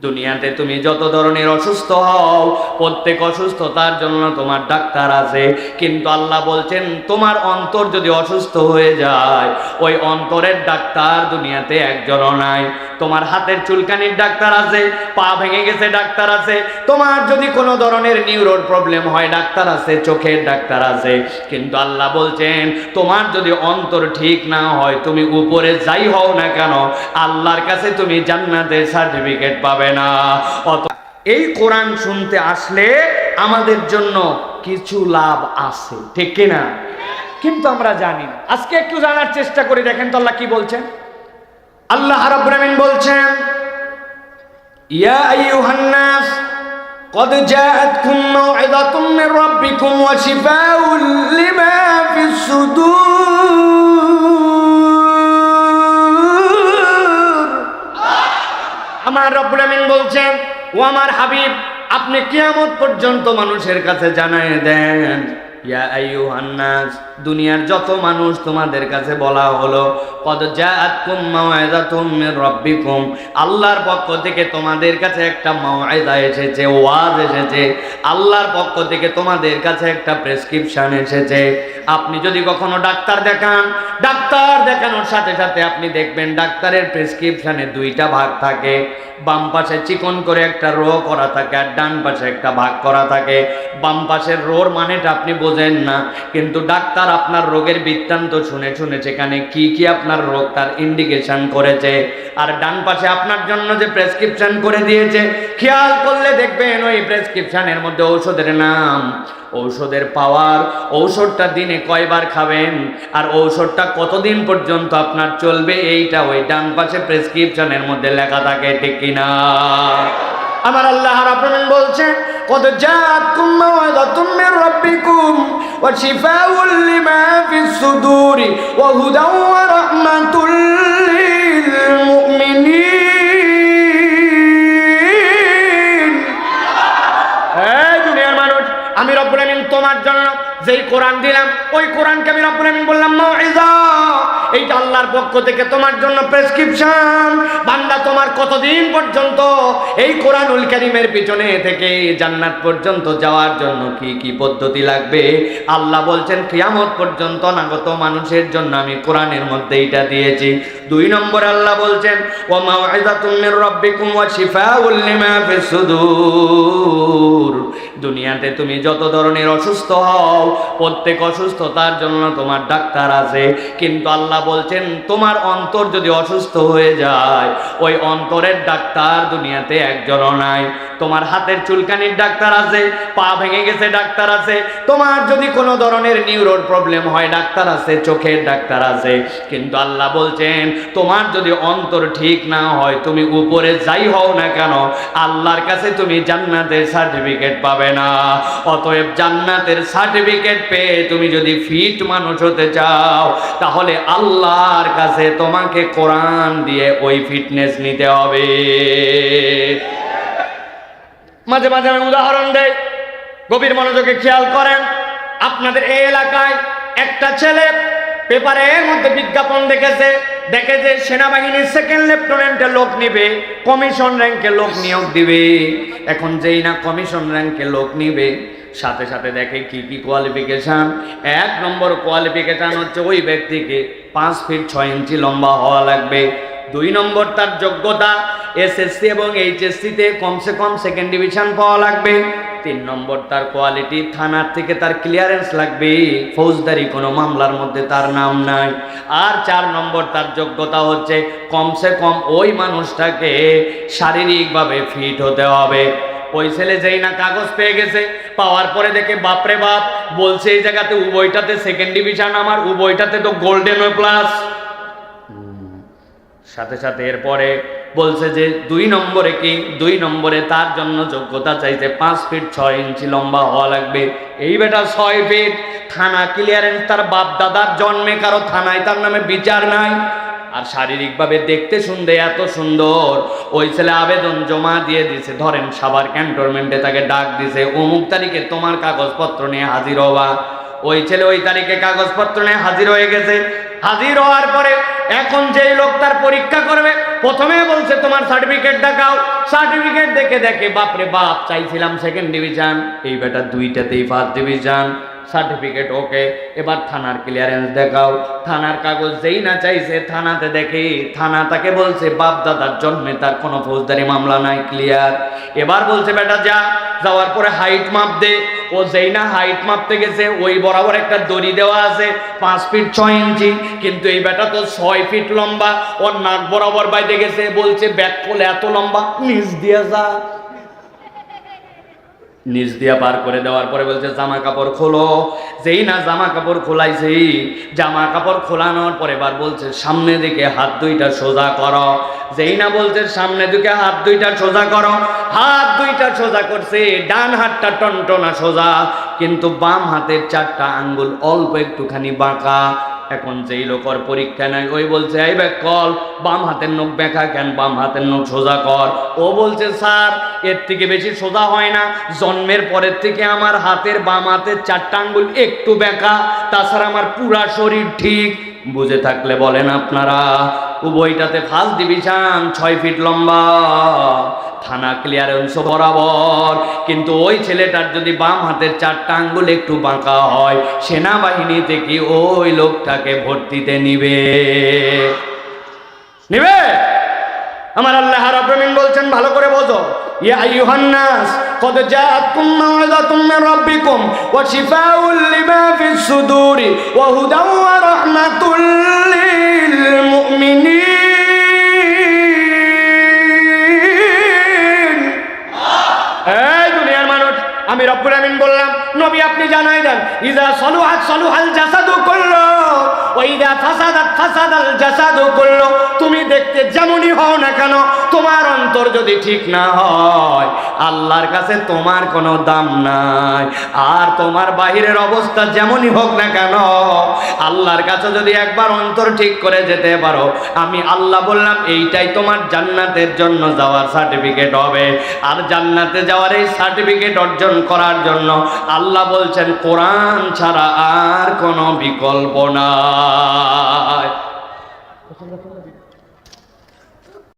দুনিয়াতে তুমি যত ধরনের অসুস্থ হও, প্রত্যেক অসুস্থতার জন্য তোমার ডাক্তার আছে, কিন্তু আল্লাহ বলছেন তোমার অন্তর যদি অসুস্থ হয়ে যায়, ওই অন্তরের ডাক্তার দুনিয়াতে একজনও নাই। তোমার হাতের চুলকানির ডাক্তার আছে, পা ভেঙে গেছে ডাক্তার আছে, তোমার যদি কোনো ধরনের নিউরোর প্রবলেম হয় ডাক্তার আছে, চোখের ডাক্তার আছে, কিন্তু আল্লাহ বলছেন তোমার যদি অন্তর ঠিক না হয়, তুমি উপরে যাই হও না কেন, আল্লাহর কাছে তুমি জান্নাতের সার্টিফিকেট পাবে না। এই কোরআন শুনতে আসলে আমাদের জন্য কিছু লাভ আছে, ঠিক কিনা? কিন্তু আমরা জানি না। আজকে একটু জানার চেষ্টা করি, দেখেন তো আল্লাহ কি বলছেন। আল্লাহ রাব্বুল আমিন বলছেন, ইয়া আইয়ুহান নাস قد جاءتكم موعظة من ربكم وشفاء لما في الصدور। আমার রব্বুল আমিন বলছেন, ও আমার হাবিব, আপনি কিয়ামত পর্যন্ত মানুষের কাছে জানায় দেন, ইয়া আইয়ুহান নাস, দুনিয়ার যত মানুষ তোমাদের কাছে বলা হলো, কদ জাআতকুম মাউইযাতুম মির রাব্বিকুম, আল্লাহর পক্ষ থেকে তোমাদের কাছে একটা মাউইযা এসেছে, ওয়াজ এসেছে, আল্লাহর পক্ষ থেকে তোমাদের কাছে একটা প্রেসক্রিপশন এসেছে। আপনি যদি কখনো ডাক্তার দেখান, ডাক্তার দেখানোর সাথে সাথে আপনি দেখবেন ডাক্তারের প্রেসক্রিপশনে দুইটা ভাগ থাকে, বাম পাশে চিকন করে একটা রো করা থাকে আর ডান পাশে একটা ভাগ করা থাকে। বাম পাশের রোর মানেটা আপনি বোঝেন না, কিন্তু ডাক্তার আপনার রোগের বৃত্তান্ত শুনে শুনে সেখানে কি কি আপনার রোগ তার ইন্ডিকেশন করেছে, আর ডান পাশে আপনার জন্য যে প্রেসক্রিপশন করে দিয়েছে, খেয়াল করলে দেখবেন ওই প্রেসক্রিপশনের মধ্যে ঔষধের নাম, ঔষধের পাওয়ার, ঔষধটা দিনে কয়বার খাবেন আর ঔষধটা কতদিন পর্যন্ত আপনার চলবে, এইটা ওই ডান পাশে প্রেসক্রিপশনের মধ্যে লেখা থাকে, ঠিক কিনা? আমার আল্লাহ রাব্বুল আমিন বলছেন, কদ জাআতকুম মাউইযাতুম মির রাব্বিকুম ওয়া শিফাউল লিমা ফিস সুদুরি ওয়া হুদাও ওয়া রাহমাতুল লিল মুমিনিন। এই দুনিয়ার মানুষ, আমি রব্বুল আমিন তোমার জন্য যেই কোরআন দিলাম, ওই কোরআনকে আমি রব্বুল আমিন বললাম মাউইযা, এইটা আল্লাহর পক্ষ থেকে তোমার জন্য প্রেসক্রিপশন। বান্দা, তোমার কতদিন পর্যন্ত এই কোরআনুল কারীমের পিছনে থেকে জান্নাত পর্যন্ত যাওয়ার জন্য কি কি পদ্ধতি লাগবে, আল্লাহ বলছেন কিয়ামত পর্যন্ত নাগত মানুষের জন্য আমি কোরআনের মধ্যে এটা দিয়েছি। 2 নম্বর আল্লাহ বলছেন, ওয়া মাউইযাতুম মির রাব্বিকুম ওয়া শিফাউল লিমা ফিস সুদূর। দুনিয়াতে তুমি যত ধরনের অসুস্থ হও, প্রত্যেক অসুস্থতার জন্য তোমার ডাক্তার আছে, কিন্তু আল্লাহ বলছেন তোমার অন্তর যদি অসুস্থ হয়ে যায়, ওই অন্তরের ডাক্তার দুনিয়াতে একজনও নাই। তোমার হাতের চুলকানির ডাক্তার আছে, পা ভেঙে গেছে ডাক্তার আছে, তোমার যদি কোনো ধরনের নিউরোর প্রবলেম হয় ডাক্তার আছে, চোখের ডাক্তার আছে, কিন্তু আল্লাহ বলছেন তোমার যদি অন্তর ঠিক না হয়, তুমি উপরে যাই হও না কেন, আল্লাহর কাছে তুমি জান্নাতের সার্টিফিকেট পাবে না। অতএব জান্নাতের সার্টিফিকেট পেয়ে তুমি যদি ফিট মানুষ হতে চাও, তাহলে আল্লাহর কাছে তোমাকে কোরআন দিয়ে ওই ফিটনেস নিতে হবে। মাঝে মাঝে আমি উদাহরণ দেই, গভীর মনোযোগে খেয়াল করেন। আপনাদের এই এলাকায় একটা ছেলে পেপারের মধ্যে বিজ্ঞাপন দেখে যে সেনাবাহিনীর 2nd লেফটেন্যান্টে লোক নিবে, কমিশন র্যাঙ্কে লোক নিয়োগ দিবে। এখন যেই না কমিশন র্যাঙ্কে লোক নিবে, সাথে সাথে দেখে কি কি কোয়ালিফিকেশন। 1 নম্বর কোয়ালিফিকেশন হচ্ছে ওই ব্যক্তিকে 5 ফিট 6 ইঞ্চি লম্বা হওয়া লাগবে। 2 নম্বর তার যোগ্যতা, এসএসসি এবং এইচএসসিতে কমসে কম 2nd ডিভিশন পাওয়া লাগবে। 3 নম্বর তার কোয়ালিটি, থানার থেকে তার ক্লিয়ারেন্স লাগবে, ফৌজদারি কোনো মামলার মধ্যে তার নাম নাই। আর 4 নম্বর তার যোগ্যতা হচ্ছে কমসে কম ওই মানুষটাকে শারীরিকভাবে ফিট হতে হবে। ওই ছেলে যেই না কাগজ পেয়ে গেছে, পাওয়ার পরে দেখে বাপরে বাপ, বলছে এই জায়গাতে উভয়টাতে 2nd ডিভিশন, আমার উভয়টাতে তো গোল্ডেন প্লাস। সাথে সাথে এরপরে বলছে যে 2 নম্বরে কি, 2 নম্বরে তার জন্য যোগ্যতা চাইছে 5 ফিট 6 ইঞ্চি লম্বা হওয়া লাগবে। এই বেটা 6 ফিট, থানা ক্লিয়ারেন্স তার বাপ দাদার জন্মে, কারো থানায় তার নামে বিচার নাই। আর শারীরিকভাবে দেখতে শুনতে এত সুন্দর। ওই ছেলে আবেদন জমা দিয়ে দিছে, ধরেন সাভার ক্যান্টনমেন্টে তাকে ডাক দিছে, অমুক তারিখে তোমার কাগজপত্র নিয়ে হাজির হবা। ওই ছেলে ওই তারিখে কাগজপত্র নিয়ে হাজির হয়ে গেছে। হাজির হওয়ার পরে এখন যেই লোক তার পরীক্ষা করবে, প্রথমে বলছে তোমার সার্টিফিকেট দেখাও। সার্টিফিকেট দেখে দেখে বাপরে বাপ, চাইছিলাম সেকেন্ড ডিভিশন, এই বেটা দুইটাতেই ফার্স্ট ডিভিশন। সার্টিফিকেট ওকে, এবার থানার ক্লিয়ারেন্স দেখাও। থানার কাগজ যেই না চাইছে, থানাতে দেখে থানা তাকে বলছে বাপ দাদার জন্মে তার কোনো ফৌজদারি মামলা নাই, ক্লিয়ার। এবার বলছে বেটা যা, যাওয়ার পরে হাইট মাপ দে। ও যেই না হাইট মাপতে গেছে, ওই বরাবর একটা দড়ি দেওয়া আছে 5 ফিট 6 ইঞ্চি, কিন্তু এই বেটা তো 6 ফিট লম্বা, ওর নাক বরাবর বাইতে গেছে। বলছে ব্যাক কোলে এত লম্বা, নিচ দিয়ে যা। নিচ দিয়া পার করে দেওয়ার পরে বলছে জামা কাপড় খোলো। যেই না জামা কাপড় খোলাইছে, জামা কাপড় খোলানোর পরে এবার বলছে সামনে দিকে হাত দুইটা সোজা করো। যেই না বলছে সামনে দিকে হাত দুইটা সোজা করো, হাত দুইটা সোজা করছে। ডান হাতটা টনটনা সোজা, কিন্তু বাম হাতের 4টা আঙ্গুল অল্প একটুখানি বাঁকা। এখন যেই লোকর পরীক্ষা নেয়, ওই বলছে এই ব্যাক কল, বাম হাতের নখ বেঁকা কেন, বাম হাতের নখ সোজা কর। ও বলছে স্যার এর থেকে বেশি সোজা হয় না, জন্মের পরের থেকে আমার হাতের বাম হাতের 4টা আঙ্গুল একটু বেঁকা, তাছাড়া আমার পুরা শরীর ঠিক। বুঝে থাকলে বলেন আপনারা। উভয়টাতে ফার্স্ট ডিভিশন, 6 ফিট লম্বা, থানা ক্লিয়ারেন্স বরাবর। কিন্তু ওই ছেলেটার যদি বাম হাতের 4টা আঙ্গুল একটু বাঁকা হয়, সেনাবাহিনী থেকে ওই লোকটাকে ভর্তিতে নিবে। আমার আল্লাহ রাব্বুল আলামিন বলছেন, ভালো করে বোঝো, ইয়া আইয়ুহান নাস কদ জাআতকুম মাউইযাতুম মির রাব্বিকুম ওয়া শিফাউল লিমা ফিস সুদুরি ওয়া হুদাও ওয়া রাহমাতুল লিল মুমিনিন। এই দুনিয়ার মানুষ, আমি রব্বুল আমিন বললাম নবী আপনি জানাই দেন, ইযা সালুহাত সালুহাল জাসাদু কুল্লু ওয়া ইযা ফাসাদাত ফাসাদাল জাসাদু কুল্লু। তুমি দেখতে যেমনই হও না কেন, তোমার অন্তর যদি ঠিক না হয়, আল্লাহর কাছে তোমার কোনো দাম নাই। আর তোমার বাহিরের অবস্থা যেমনই হোক না কেন, আল্লাহর কাছে যদি একবার অন্তর ঠিক করে যেতে পারো, আমি আল্লাহ বললাম এইটাই তোমার জান্নাতের জন্য যাওয়ার সার্টিফিকেট হবে। আর জান্নাতে যাওয়ার এই সার্টিফিকেট অর্জন করার জন্য আল্লাহ বলছেন কোরআন ছাড়া আর কোনো বিকল্প নাই।